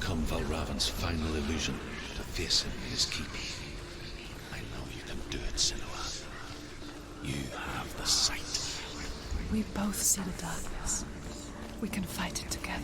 overcome Valravn's final illusion to face him in his keep. I know you can do it, Senua. You have the sight. We both see the darkness. We can fight it together.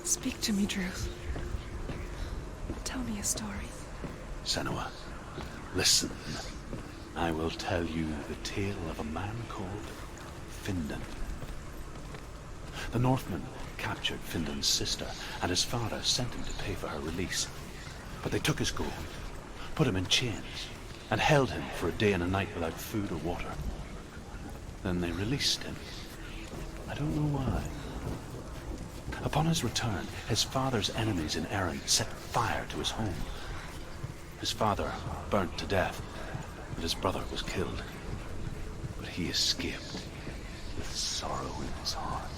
Speak to me, Druth. Tell me a story. Senua, listen. I will tell you the tale of a man called Findan. The Northmen captured Findan's sister, and his father sent him to pay for her release. But they took his gold, put him in chains, and held him for a day and a night without food or water. Then they released him. I don't know why. Upon his return, his father's enemies in Erin set fire to his home. His father burnt to death, and his brother was killed. But he escaped with sorrow in his heart.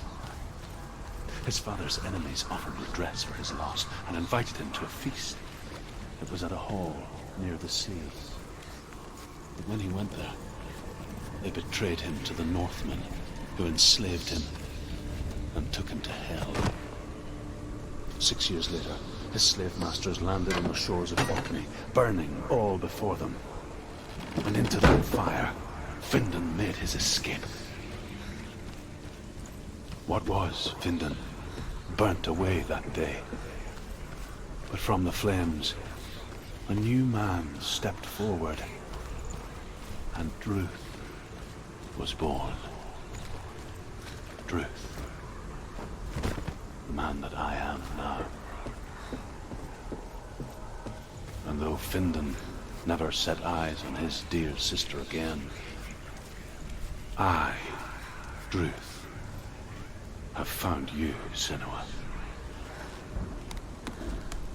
His father's enemies offered redress for his loss and invited him to a feast. It was at a hall near the sea. But when he went there, they betrayed him to the Northmen, who enslaved him and took him to hell. 6 years later, his slave masters landed on the shores of Orkney, burning all before them. And into that fire, Findan made his escape. What was Findan burnt away that day. But from the flames, a new man stepped forward, and Druth was born. Druth. The man that I am now. And though Findan never set eyes on his dear sister again, I, Druth, have found you, Senua.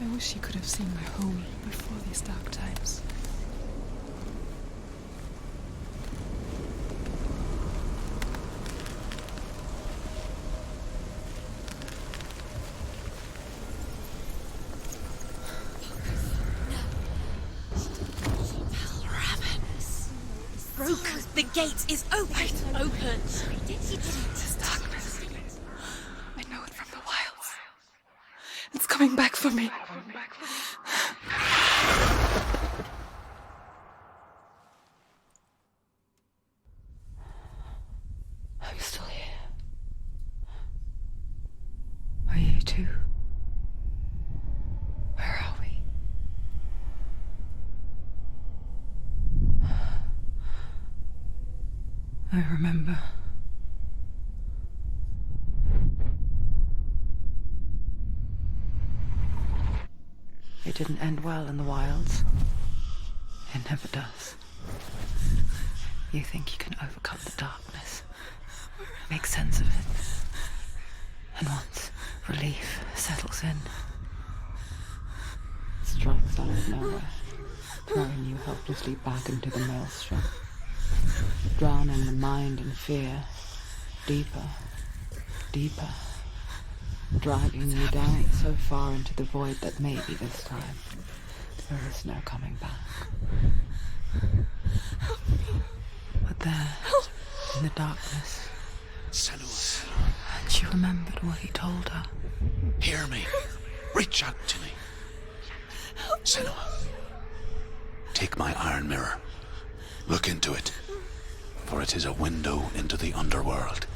I wish you could have seen my home before these dark times. The gate is open. Open. This darkness. I know it from the wilds. It's coming back for me. I'm still here. Are you too? Where are we? I remember. It didn't end well in the wilds. It never does. You think you can overcome the darkness, make sense of it, and once relief settles in, it strikes out of nowhere, throwing you helplessly back into the maelstrom. Drowning the mind in fear, deeper, deeper, dragging you down so far into the void that maybe this time there is no coming back. But there, in the darkness, Senua, and she remembered what he told her. hear me. Reach out to me. Senua, take my iron mirror. Look into it, for it is a window into the underworld.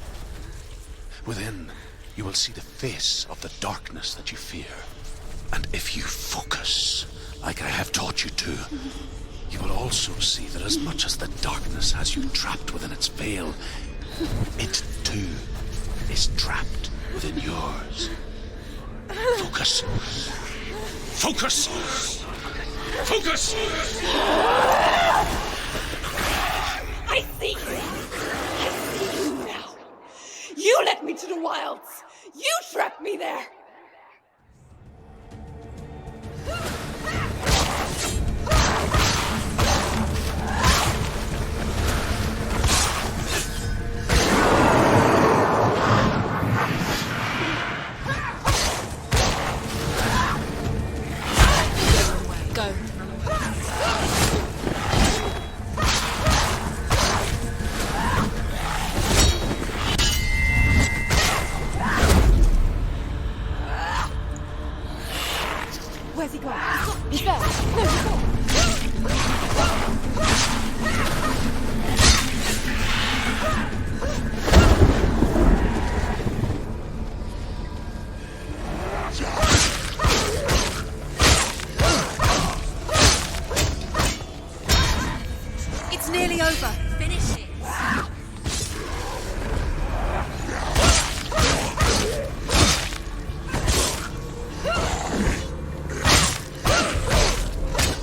Within, you will see the face of the darkness that you fear. And if you focus, like I have taught you to, you will also see that as much as the darkness has you trapped within its veil, it too is trapped within yours. Focus. Focus! Focus! I see you. I see you now. You led me to the wilds. You trapped me there. It's nearly over. Finish it.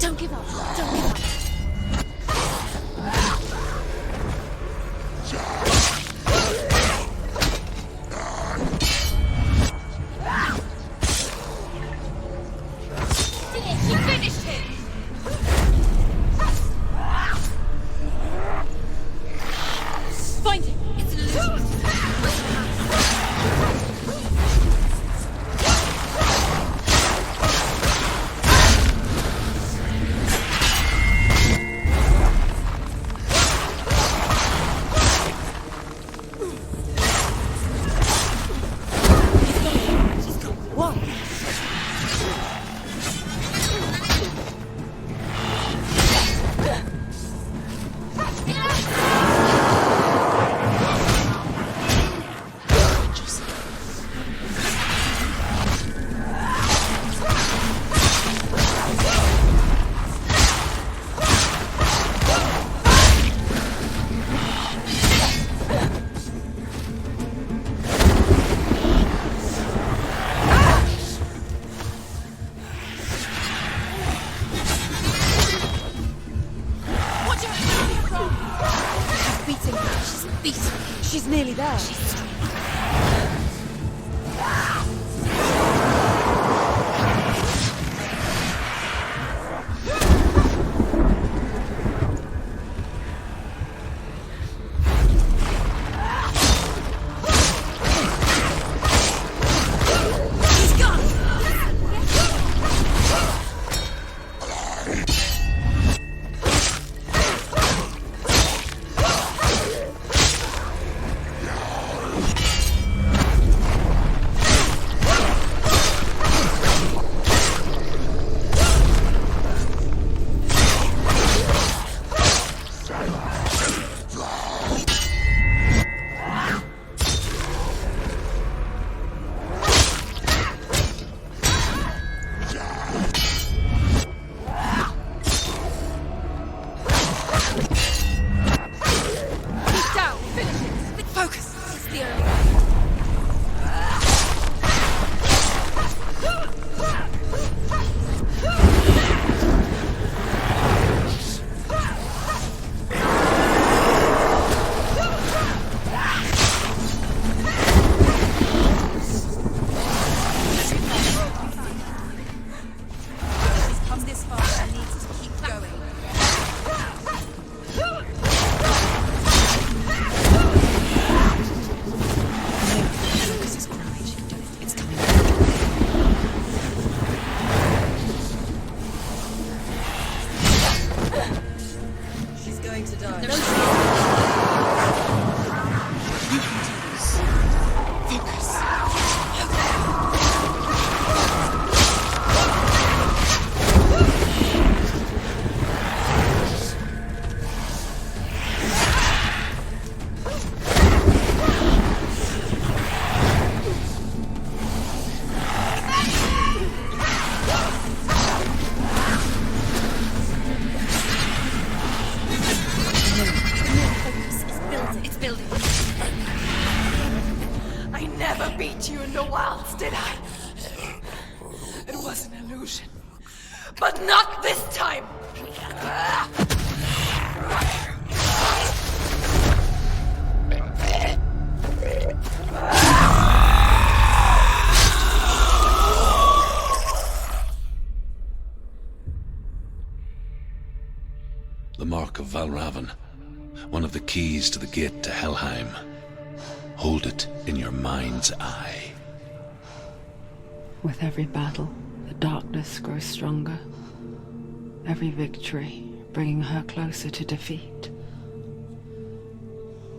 Don't give up. Don't give up. You finished him. Find him. It's an illusion. She's nearly there. beat you in the wilds, did I? It was an illusion. But not this time! The mark of Valravn, one of the keys to the gate to Helheim. Hold it in your mind's eye. With every battle, the darkness grows stronger. Every victory bringing her closer to defeat.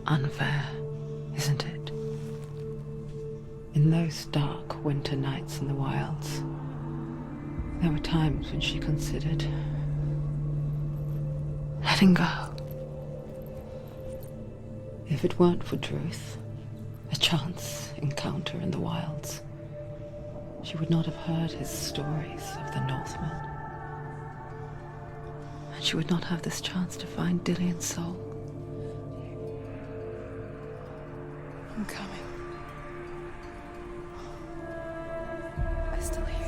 Unfair, isn't it? In those dark winter nights in the wilds, there were times when she considered letting go. If it weren't for Druth, a chance encounter in the wilds, she would not have heard his stories of the Northmen. And she would not have this chance to find Dillion's soul. I'm coming. I still hear you.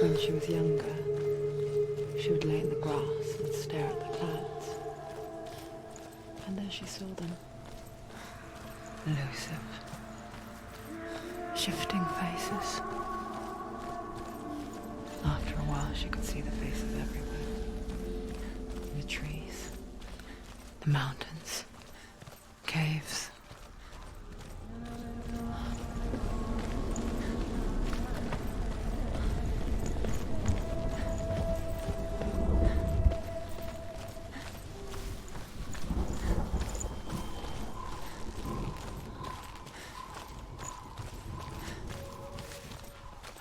When she was younger, she would lay in the grass and stare at the clouds. And there she saw them. Elusive, shifting faces. After a while, she could see the faces everywhere. In the trees, the mountains, caves.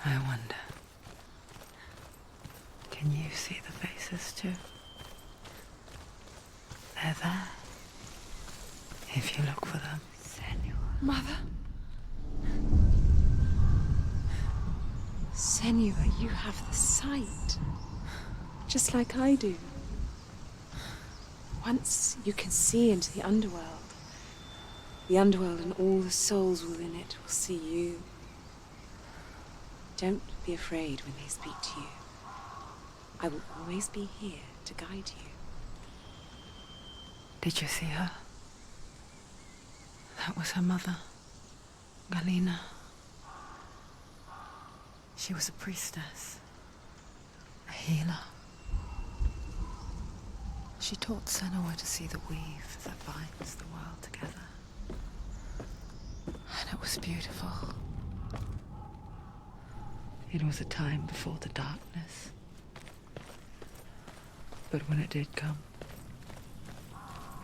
I wonder, can you see the faces too? They're there, if you look for them. Senua. Mother? Senua, you have the sight. Just like I do. Once you can see into the underworld and all the souls within it will see you. Don't be afraid when they speak to you. I will always be here to guide you. Did you see her? That was her mother, Galina. She was a priestess, a healer. She taught Senua to see the weave that binds the world together. And it was beautiful. It was a time before the darkness. But when it did come,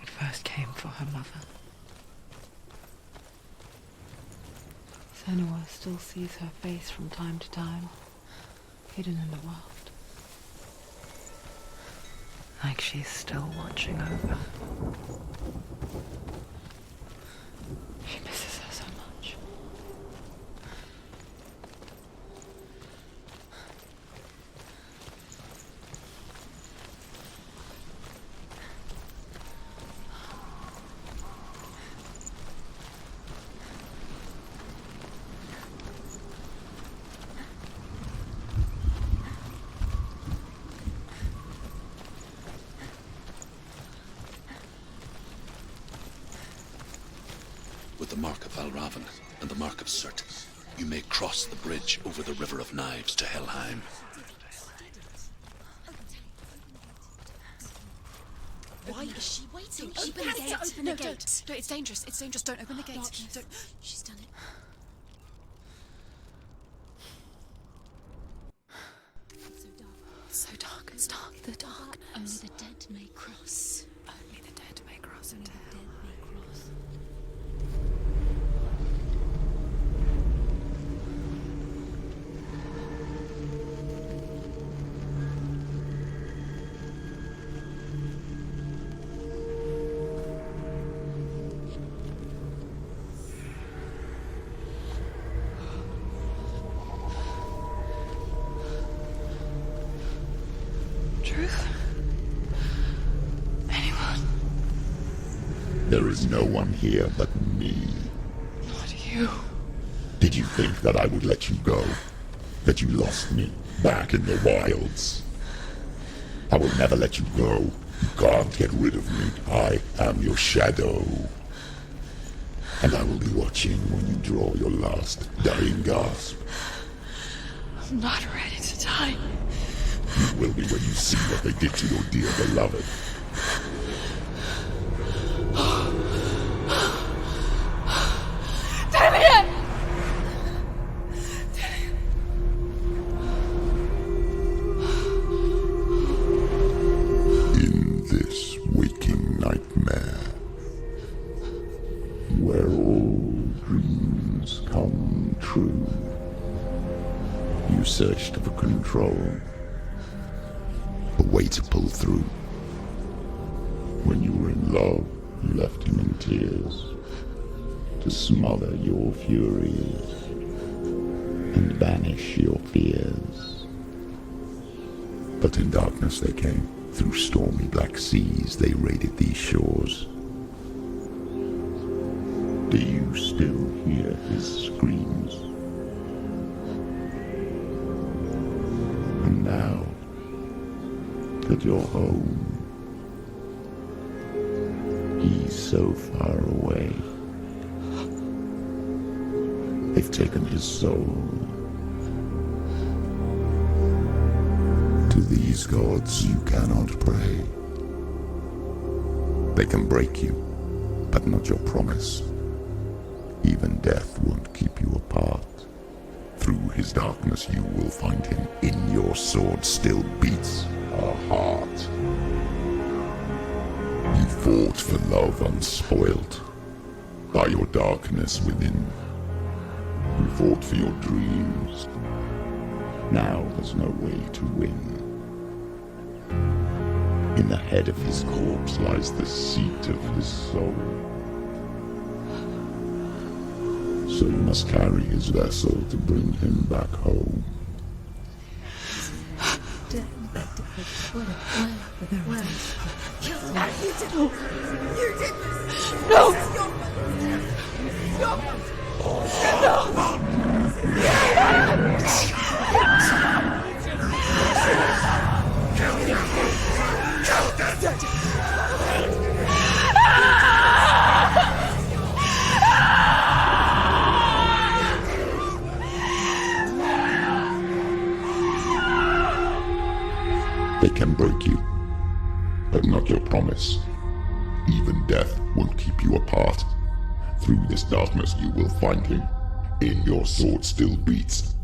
it first came for her mother. Senua still sees her face from time to time, hidden in the world. Like she's still watching over. She misses her so much. With the mark of Valravn and the mark of Surt, you may cross the bridge over the River of Knives to Helheim. Why is she waiting? Don't Open the gate. open the gate. No, it's dangerous. It's dangerous. Don't open the gate. Darkness. Don't. She's done it. It's so dark. It's dark. The darkness. Only the dead may cross. Only the dead may cross into Dead hell. may cross. Truth? Anyone? There is no one here but me. Not you. Did you think that I would let you go? That you lost me back in the wilds? I will never let you go. You can't get rid of me. I am your shadow. And I will be watching when you draw your last dying gasp. I'm not ready to die. You will be when you see what they did to your dear beloved. this waking nightmare, where all dreams come true. You searched for control, a way to pull through. When you were in love, you left him in tears, to smother your furies and banish your fears. But in darkness they came, through stormy black seas they raided these shores. Do you still hear his screams? And now that you're home, he's so far away. They've taken his soul. To these gods you cannot pray. They can break you, but not your promise. Even death won't keep you apart. Through his darkness you will find him. In your sword still beats a heart. You fought for love unspoilt by your darkness within. You fought for your dreams. Now there's no way to win. In the head of his corpse lies the seat of his soul. So you must carry his vessel to bring him back home. You did this! No! This is your fault! They can break you, but not your promise. Even death won't keep you apart. Through this darkness you will find him. In your sword still beats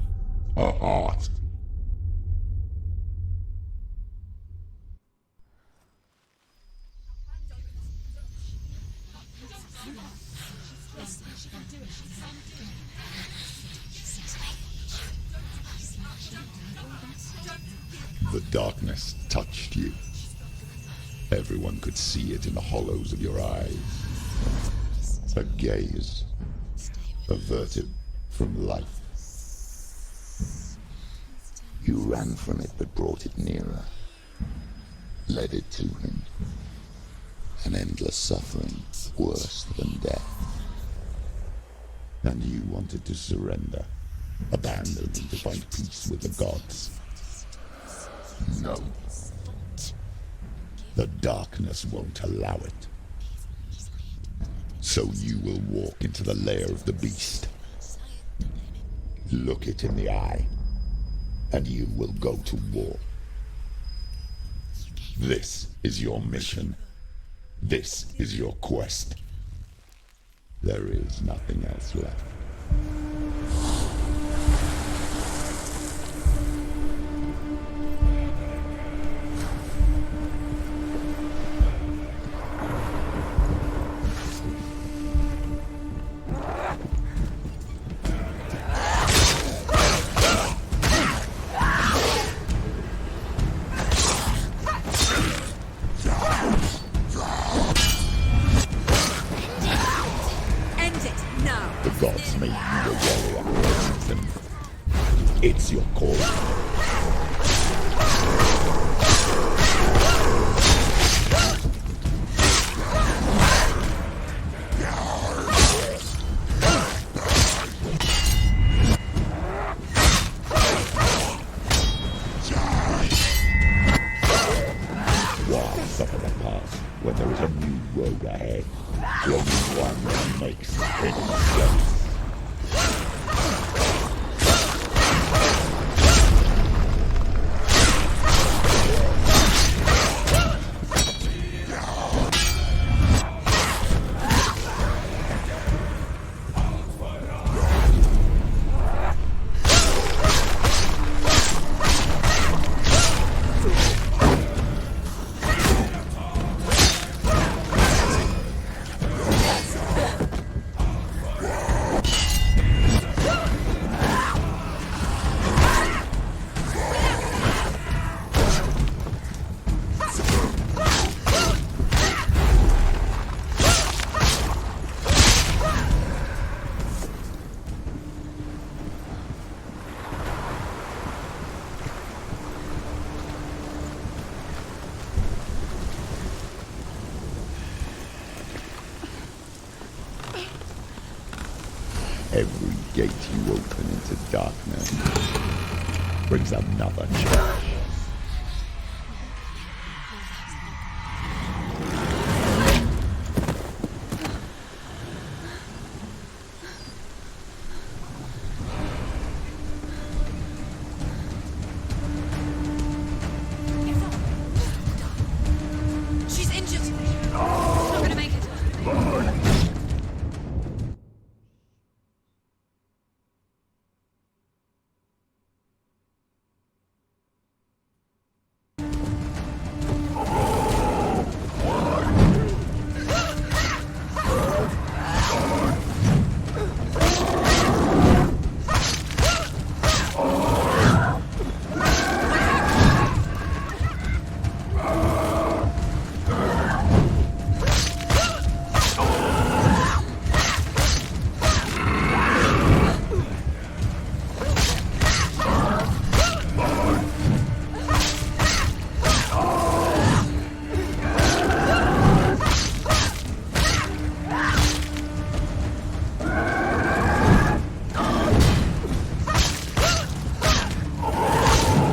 a heart. The darkness touched you. Everyone could see it in the hollows of your eyes. A gaze averted from life. You ran from it but brought it nearer. Led it to him. An endless suffering, worse than death. And you wanted to surrender, abandon and to find peace with the gods. No. The darkness won't allow it. So you will walk into the lair of the beast. Look it in the eye, and you will go to war. This is your mission. This is your quest. There is nothing else left. The gods made you a warrior, and it's your call. Why suffer the past when there is a new road ahead? Only one that makes any sense. Every gate you open into darkness brings another change. She's injured. She's not gonna make it.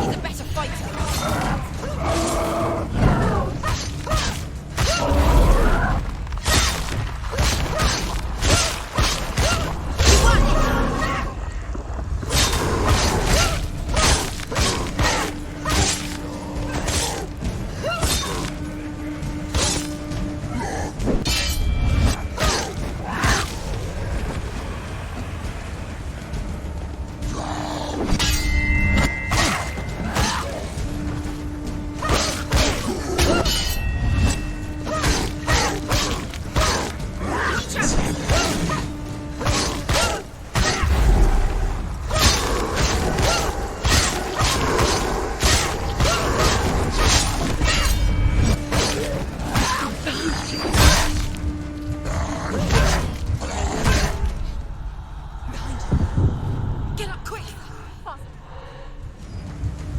He's a better fighter. Get up quick!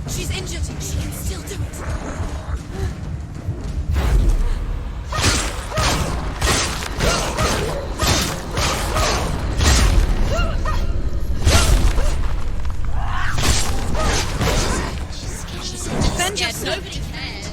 She's injured. She can still do it. Defend yourself. Nobody cares.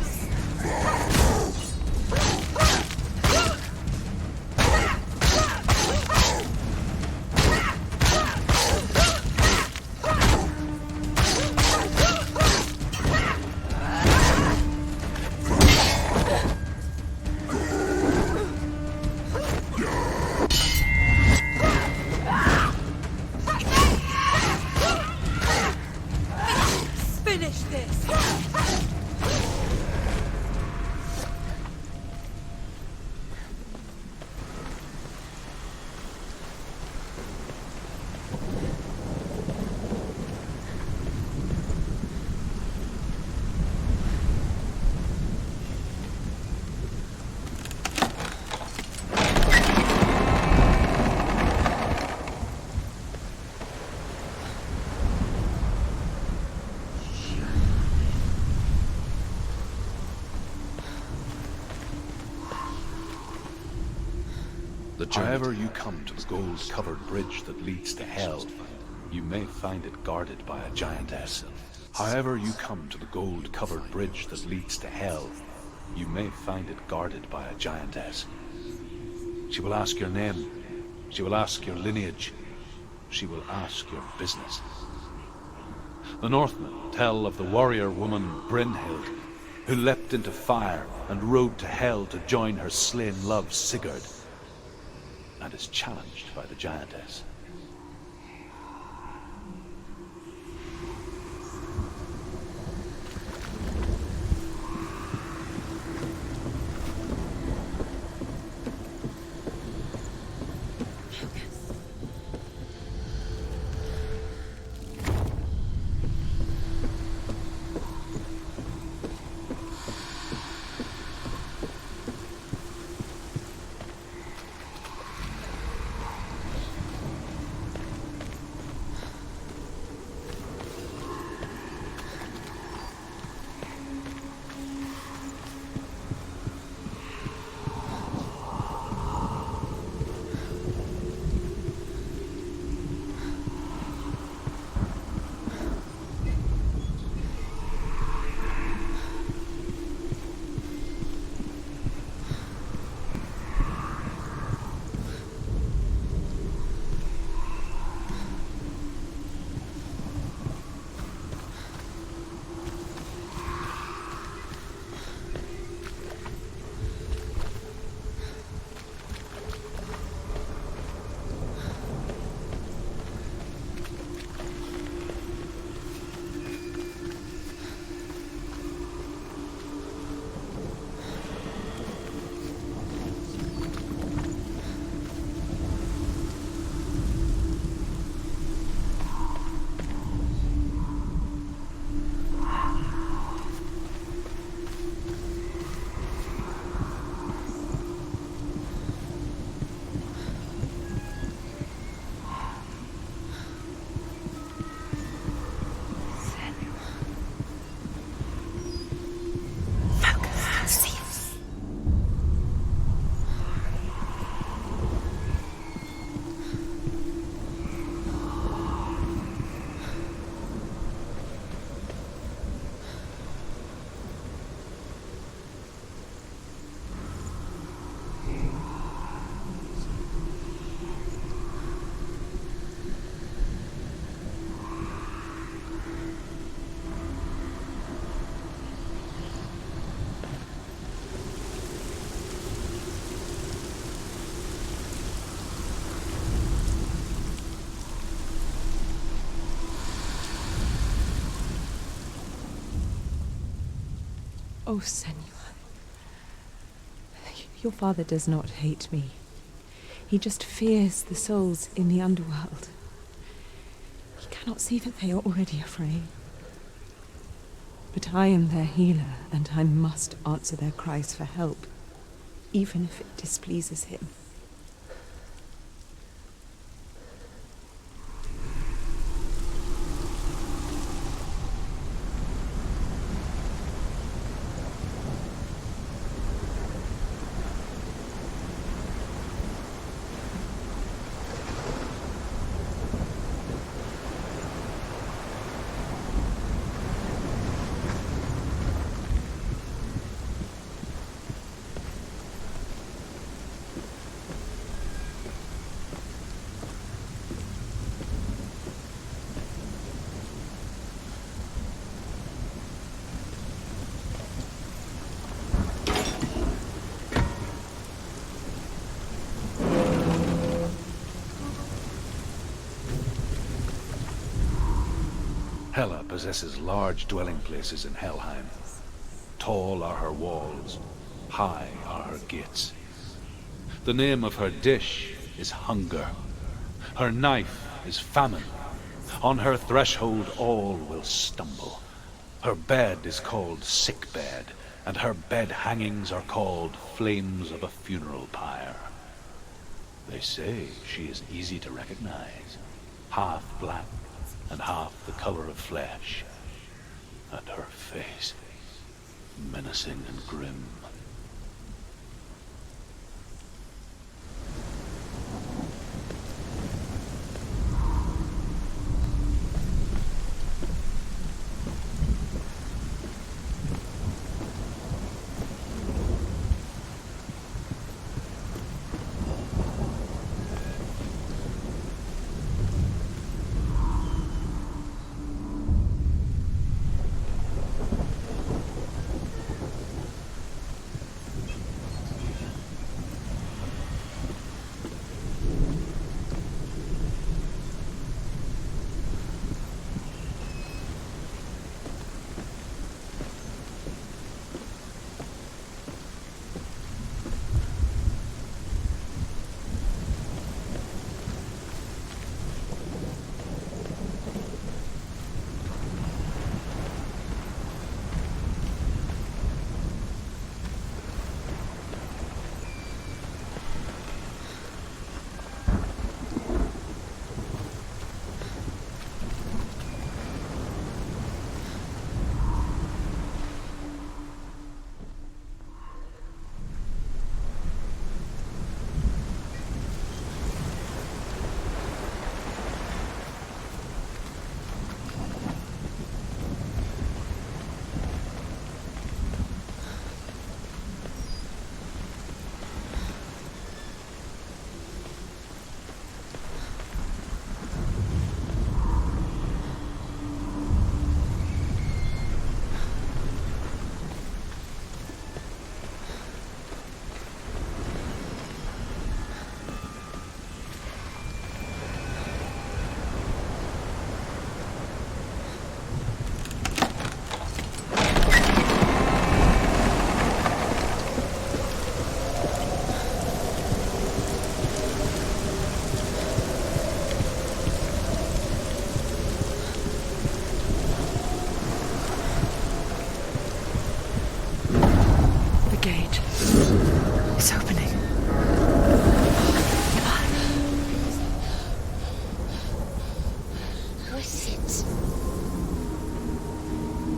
Finish this! However you come to the gold-covered bridge that leads to hell, you may find it guarded by a giantess. However you come to the gold-covered bridge that leads to hell, you may find it guarded by a giantess. She will ask your name. She will ask your lineage. She will ask your business. The Northmen tell of the warrior woman Brynhild, who leapt into fire and rode to hell to join her slain love Sigurd, and is challenged by the giantess. Oh, Senua. Your father does not hate me. He just fears the souls in the underworld. He cannot see that they are already afraid. But I am their healer, and I must answer their cries for help, even if it displeases him. Hela possesses large dwelling places in Helheim. Tall are her walls, high are her gates. The name of her dish is hunger. Her knife is famine. On her threshold all will stumble. Her bed is called sick bed, and her bed hangings are called flames of a funeral pyre. They say she is easy to recognize, half black and half the color of flesh, and her face menacing and grim.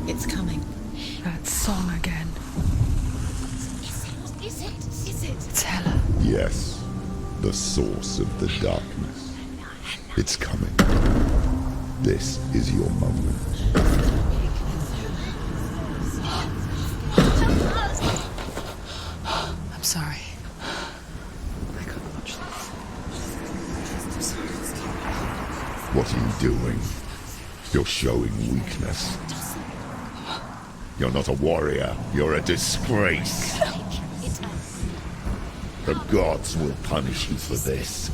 It's coming. That song again. Is it? It's Hela. Yes, the source of the darkness. It's coming. This is your moment. I'm sorry. I can't watch this. What are you doing? You're showing weakness. You're not a warrior. You're a disgrace. The gods will punish you for this.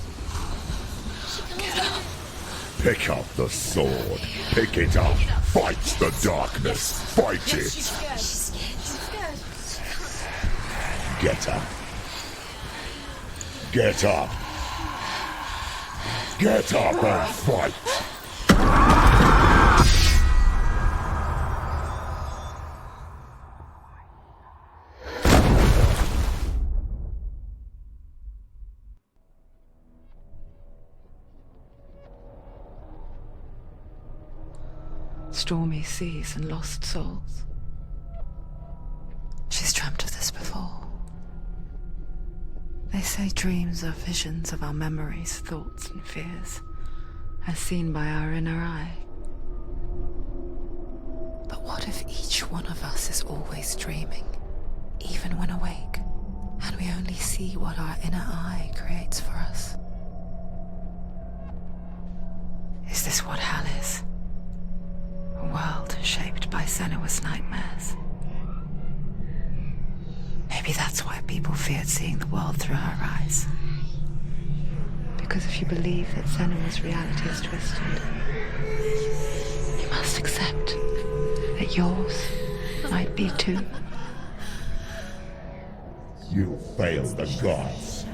Pick up the sword. Pick it up. Fight the darkness. Fight it. She's scared. Get up. Get up. Get up and fight. Stormy seas and lost souls. She's dreamt of this before. They say dreams are visions of our memories, thoughts and fears, as seen by our inner eye. But what if each one of us is always dreaming, even when awake, and we only see what our inner eye creates for us? Is this what hell is? A world shaped by Senua's nightmares. Maybe that's why people feared seeing the world through her eyes. Because if you believe that Senua's reality is twisted, you must accept that yours might be too. You failed the gods.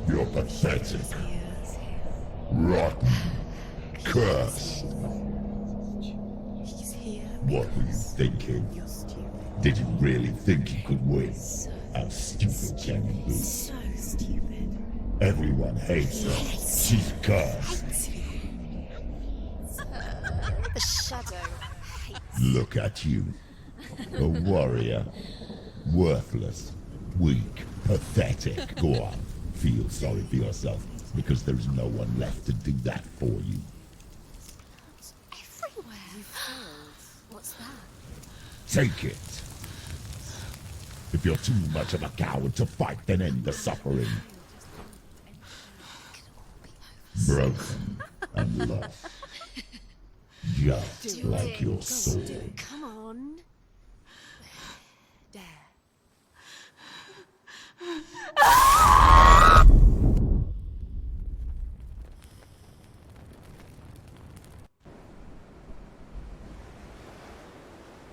You're pathetic. Rotten. Cursed. What were you thinking? Did you really think you could win? How stupid can you be? So stupid. Everyone hates her. She's cursed. The shadow hates. Look at you. A warrior. Worthless. Weak. Pathetic. Go on. Feel sorry for yourself, because there is no one left to do that for you. Everywhere. You failed. What's that? Take it. If you're too much of a coward to fight, then end the suffering. Broken and lost. Just like your soul. Come on. Dare.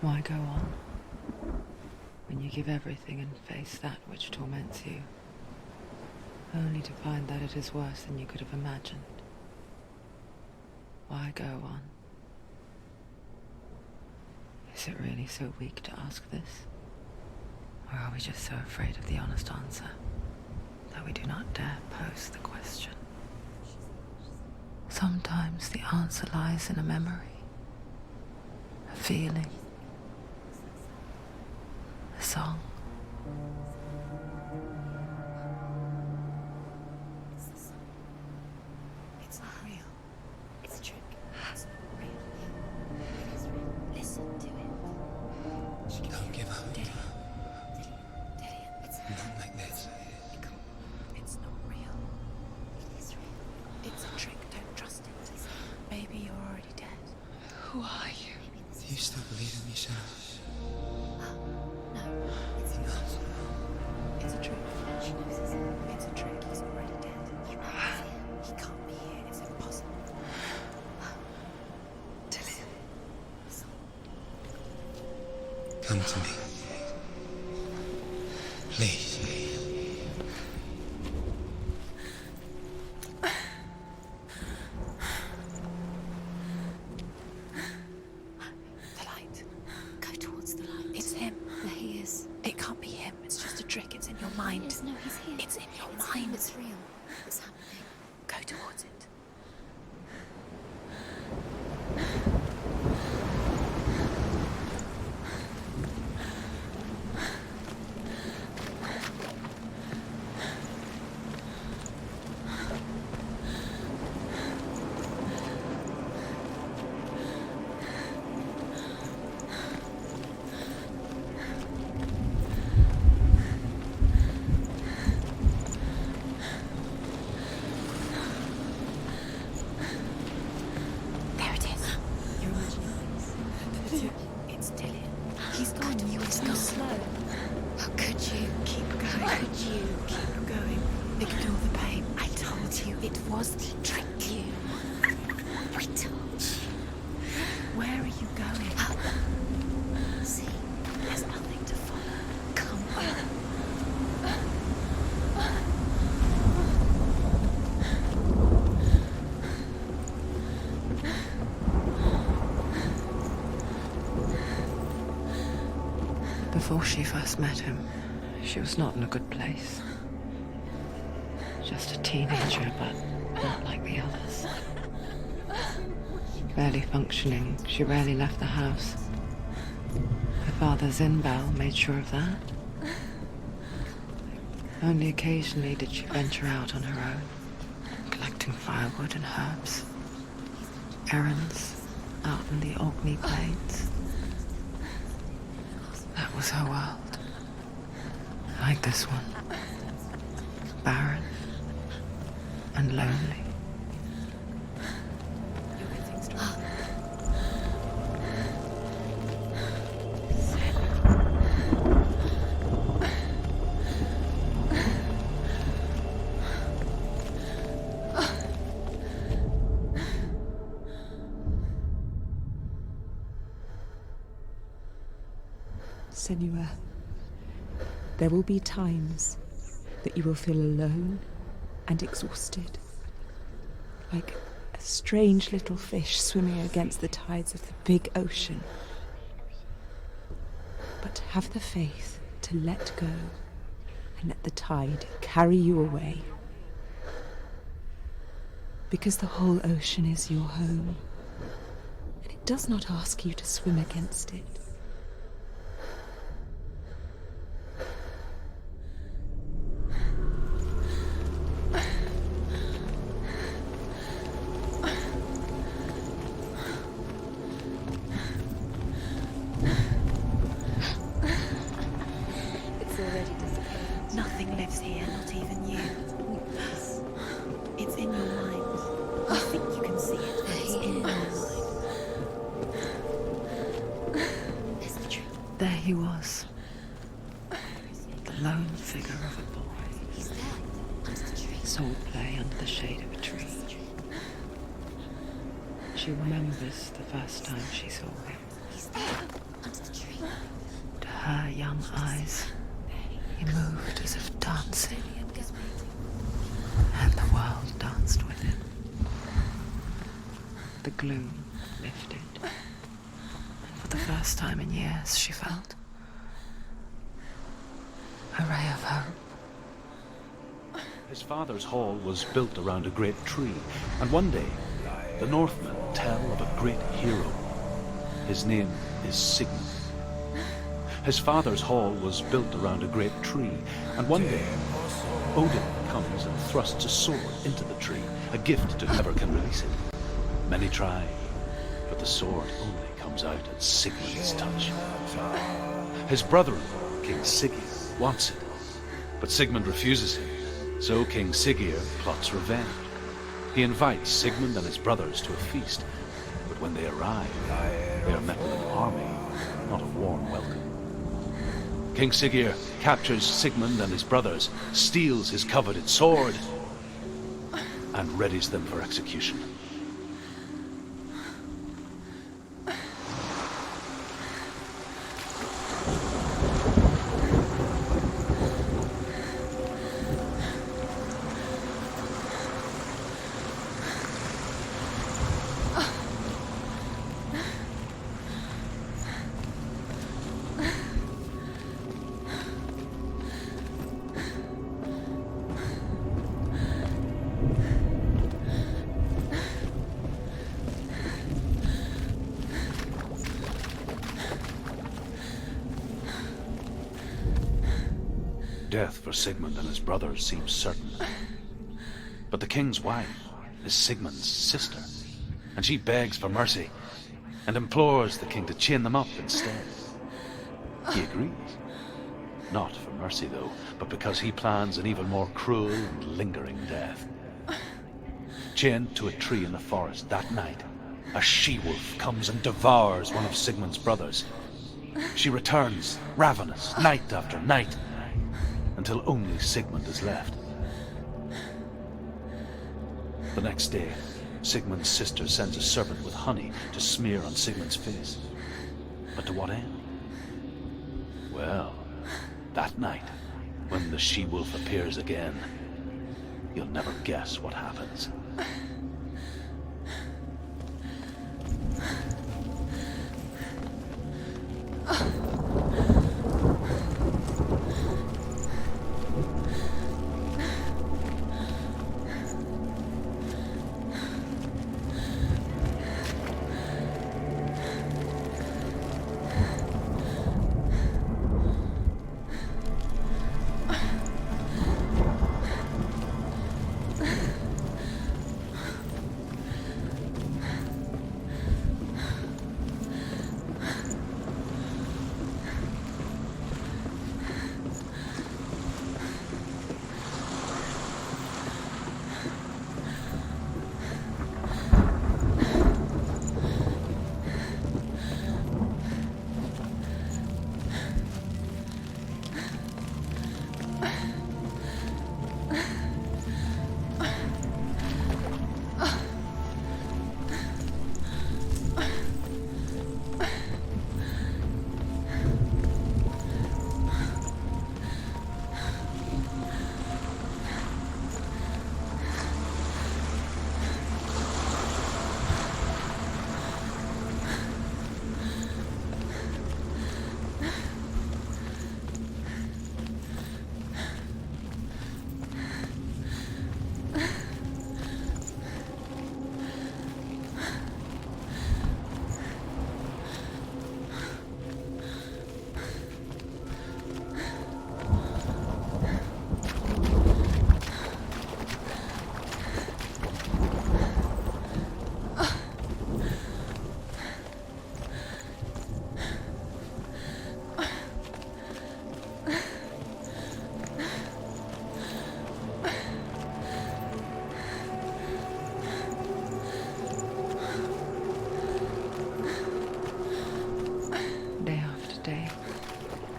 Why go on when you give everything and face that which torments you, only to find that it is worse than you could have imagined? Why go on? Is it really so weak to ask this? Or are we just so afraid of the honest answer that we do not dare pose the question? Sometimes the answer lies in a memory, a feeling, a song. It's not real. It's a trick. It's not real. It is real. Listen to it. Don't give up. Daddy. It's Not like this. It's not real. It is real. It's a trick. Don't trust it. Maybe you're already dead. Who are you? Do you still believe in me, Senua? No, it's not. It's a trick. She knows it's a trick. He's already dead. He can't be here. It's impossible. Come to me. Please. The light. Go towards the light. It's him. There he is. It can't be him. It's just a trick. It's in your mind. No, he's here. It's in your mind. It's real. It's happening. Go towards it. There it is. You're imagining. It's Dillian. He's gone. You was gone. Slow. How could you keep going? How could you keep going? Ignore the pain. I told you it was to trick you. We told you. Where are you going? Up. See, there's nothing to follow. Come on. Before she first met him, she was not in a good place. Just a teenager, but not like the others. Barely functioning, she rarely left the house. Her father's in-bell made sure of that. Only occasionally did she venture out on her own, collecting firewood and herbs. Errands out in the Orkney Plains. That was her world. Like this one. Barren and lonely. Senua, there will be times that you will feel alone and exhausted, like a strange little fish swimming against the tides of the big ocean. But have the faith to let go and let the tide carry you away. Because the whole ocean is your home, and it does not ask you to swim against it. Nothing lives here, not even you. It's in your mind. You think you can see it, but it's in your mind. There he was, the lone figure of a boy. Sword play under the shade of a tree. She remembers the first time she saw him. To her young eyes, he moved as if dancing, and the world danced with him. The gloom lifted, and for the first time in years she felt a ray of hope. His father's hall was built around a great tree, and one day the Northmen tell of a great hero. His name is Sigmund. His father's hall was built around a great tree, and one day Odin comes and thrusts a sword into the tree, a gift to whoever can release it. Many try, but the sword only comes out at Sigmund's touch. His brother-in-law, King Siggeir, wants it, but Sigmund refuses him, so King Siggeir plots revenge. He invites Sigmund and his brothers to a feast, but when they arrive, they are met with an army, not a warm welcome. King Siggeir captures Sigmund and his brothers, steals his coveted sword, and readies them for execution. Death for Sigmund and his brothers seems certain. But the king's wife is Sigmund's sister, and she begs for mercy and implores the king to chain them up instead. He agrees. Not for mercy, though, but because he plans an even more cruel and lingering death. Chained to a tree in the forest that night, a she-wolf comes and devours one of Sigmund's brothers. She returns, ravenous, night after night, until only Sigmund is left. The next day, Sigmund's sister sends a serpent with honey to smear on Sigmund's face. But to what end? Well, that night, when the she-wolf appears again, you'll never guess what happens.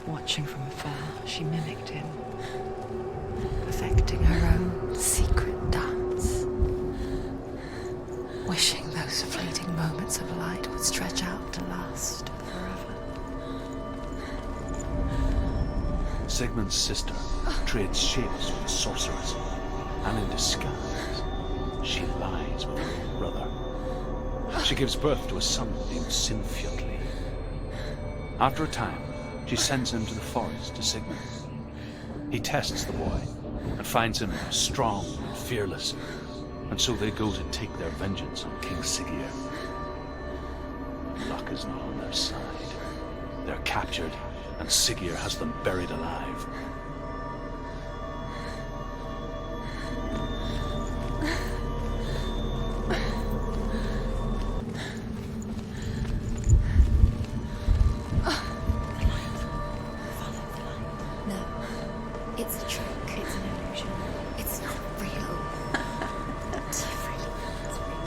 Watching from afar, she mimicked him, perfecting her own secret dance, wishing those fleeting moments of light would stretch out to last forever. Sigmund's sister trades shapes with the sorceress, and in disguise, she lies with her own brother. She gives birth to a son named Sinfjotli. After a time, she sends him to the forest to Sigmund. He tests the boy and finds him strong and fearless, and so they go to take their vengeance on King Siggeir. Luck is not on their side. They're captured, and Siggeir has them buried alive. No, it's a trick. It's an illusion. It's not real. It's real.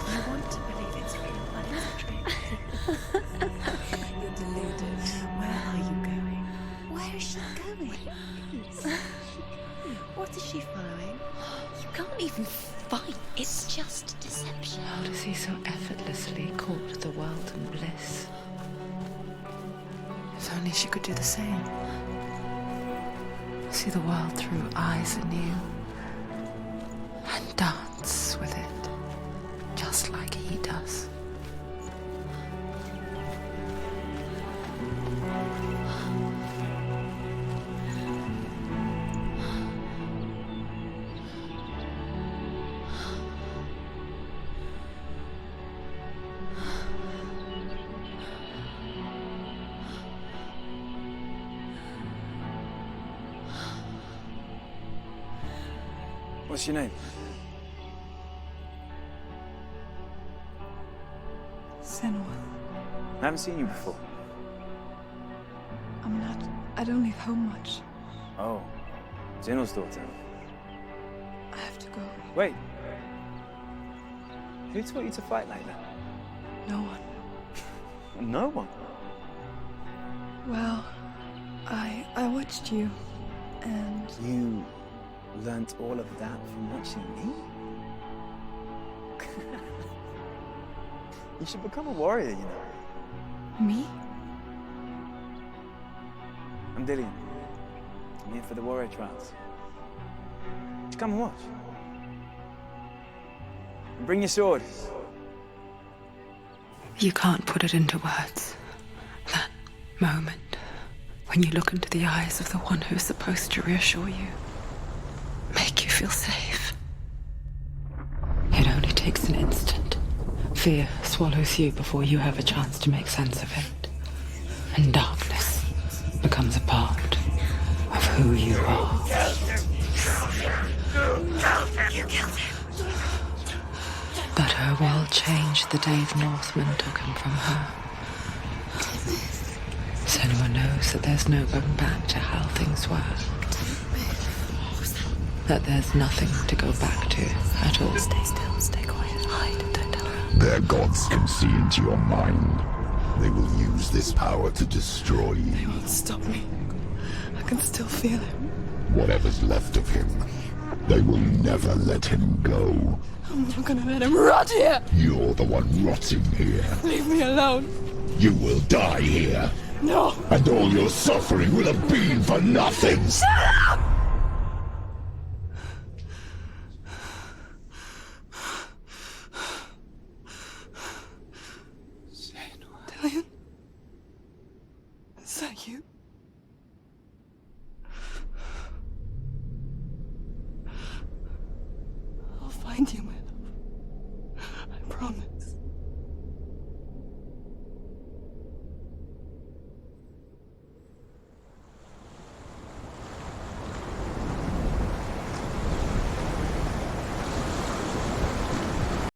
I want to believe it's real, but it's a trick. You're deluded. Where are you going? Where is she going? What is she following? You can't even fight. It's just deception. How does he so effortlessly court the world and bliss? If only she could do the same. See the world through eyes anew and dance with it, just like he does. What's your name? Senua. I haven't seen you before. I'm not. I don't leave home much. Oh, Zenua's daughter. I have to go. Wait. Who taught you to fight like that? No one. No one. Well, I watched you, and You learnt all of that from watching me? You should become a warrior, you know. me? I'm Dillian. I'm here for the warrior trials. Just come and watch. And bring your sword. You can't put it into words. That moment when you look into the eyes of the one who's supposed to reassure you, make you feel safe. It only takes an instant. Fear swallows you before you have a chance to make sense of it. And darkness becomes a part of who you are. But her world changed the day the Northmen took him from her. Senua knows that there's no going back to how things were. That there's nothing to go back to at all. Stay still, stay quiet, hide, don't tell her. Their gods can see into your mind. They will use this power to destroy you. They won't stop me. I can still feel him. Whatever's left of him, they will never let him go. I'm not gonna let him rot here. You're the one rotting here. Leave me alone. You will die here. No. And all your suffering will have been for nothing. Shut up! Dillian? Is that you? I'll find you, my